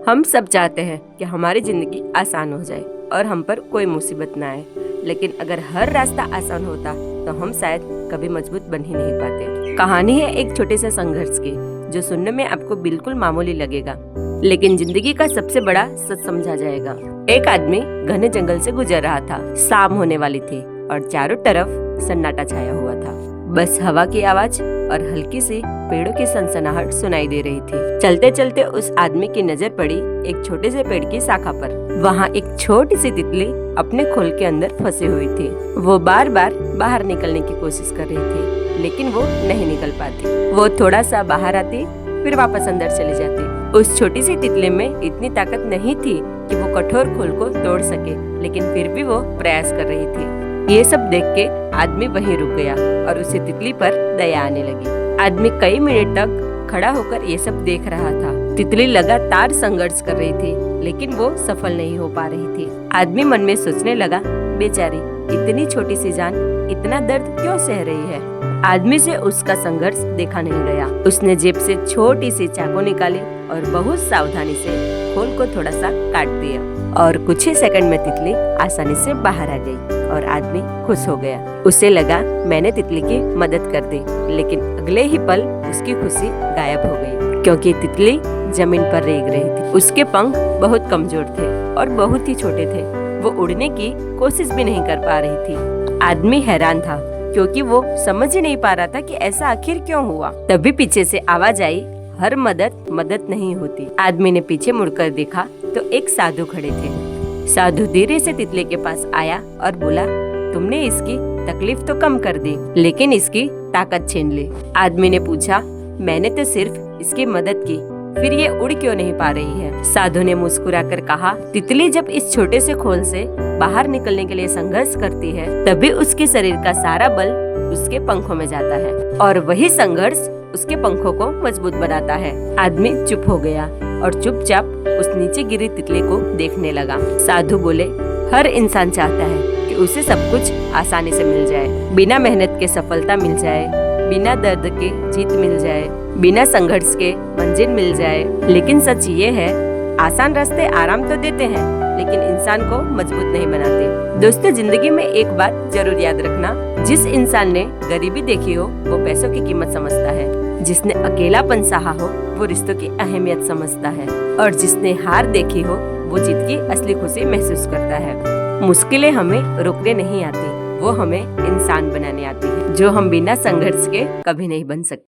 हम सब चाहते हैं कि हमारी जिंदगी आसान हो जाए और हम पर कोई मुसीबत ना आए, लेकिन अगर हर रास्ता आसान होता तो हम शायद कभी मजबूत बन ही नहीं पाते। कहानी है एक छोटे से संघर्ष की, जो सुनने में आपको बिल्कुल मामूली लगेगा, लेकिन जिंदगी का सबसे बड़ा सच समझा जाएगा। एक आदमी घने जंगल से गुजर रहा था। शाम होने वाली थी और चारों तरफ सन्नाटा छाया हुआ था। बस हवा की आवाज और हल्की सी पेड़ों की सनसनाहट सुनाई दे रही थी। चलते चलते उस आदमी की नजर पड़ी एक छोटे से पेड़ की शाखा पर। वहाँ एक छोटी सी तितली अपने खोल के अंदर फंसी हुई थी। वो बार बार बाहर निकलने की कोशिश कर रही थी, लेकिन वो नहीं निकल पाती। वो थोड़ा सा बाहर आती, फिर वापस अंदर चली जाती। उस छोटी सी तितली में इतनी ताकत नहीं थी कि वो कठोर खोल को तोड़ सके, लेकिन फिर भी वो प्रयास कर रही थी। ये सब देख के आदमी वहीं रुक गया और उसे तितली पर दया आने लगी। आदमी कई मिनट तक खड़ा होकर ये सब देख रहा था। तितली लगातार संघर्ष कर रही थी, लेकिन वो सफल नहीं हो पा रही थी। आदमी मन में सोचने लगा, बेचारी इतनी छोटी सी जान इतना दर्द क्यों सह रही है। आदमी से उसका संघर्ष देखा नहीं गया। उसने जेब से छोटी सी चाकू निकाली और बहुत सावधानी से खोल को थोड़ा सा काट दिया और कुछ ही सेकंड में तितली आसानी से बाहर आ गई और आदमी खुश हो गया। उसे लगा मैंने तितली की मदद कर दी, लेकिन अगले ही पल उसकी खुशी गायब हो गई, क्योंकि तितली जमीन पर रेंग रही थी। उसके पंख बहुत कमजोर थे और बहुत ही छोटे थे। वो उड़ने की कोशिश भी नहीं कर पा रही थी। आदमी हैरान था, क्योंकि वो समझ ही नहीं पा रहा था कि ऐसा आखिर क्यों हुआ। तभी पीछे से आवाज आई, हर मदद नहीं होती। आदमी ने पीछे मुड़कर देखा तो एक साधु खड़े थे। साधु धीरे से तितली के पास आया और बोला, तुमने इसकी तकलीफ तो कम कर दी, लेकिन इसकी ताकत छीन ली। आदमी ने पूछा, मैंने तो सिर्फ इसकी मदद की, फिर ये उड़ क्यों नहीं पा रही है। साधु ने मुस्कुराकर कहा, तितली जब इस छोटे से खोल से बाहर निकलने के लिए संघर्ष करती है, तभी उसके शरीर का सारा बल उसके पंखों में जाता है और वही संघर्ष उसके पंखों को मजबूत बनाता है। आदमी चुप हो गया और चुपचाप उस नीचे गिरी तितली को देखने लगा। साधु बोले, हर इंसान चाहता है कि उसे सब कुछ आसानी से मिल जाए, बिना मेहनत के सफलता मिल जाए, बिना दर्द के जीत मिल जाए, बिना संघर्ष के मंजिल मिल जाए। लेकिन सच ये है, आसान रास्ते आराम तो देते हैं, लेकिन इंसान को मजबूत नहीं बनाते। दोस्तों, जिंदगी में एक बात जरूर याद रखना, जिस इंसान ने गरीबी देखी हो वो पैसों की कीमत समझता है, जिसने अकेलापन सहा हो वो रिश्तों की अहमियत समझता है, और जिसने हार देखी हो वो जीत की असली खुशी महसूस करता है। मुश्किलें हमें रोकने नहीं आती, वो हमें इंसान बनाने आती है, जो हम बिना संघर्ष के कभी नहीं बन सकते।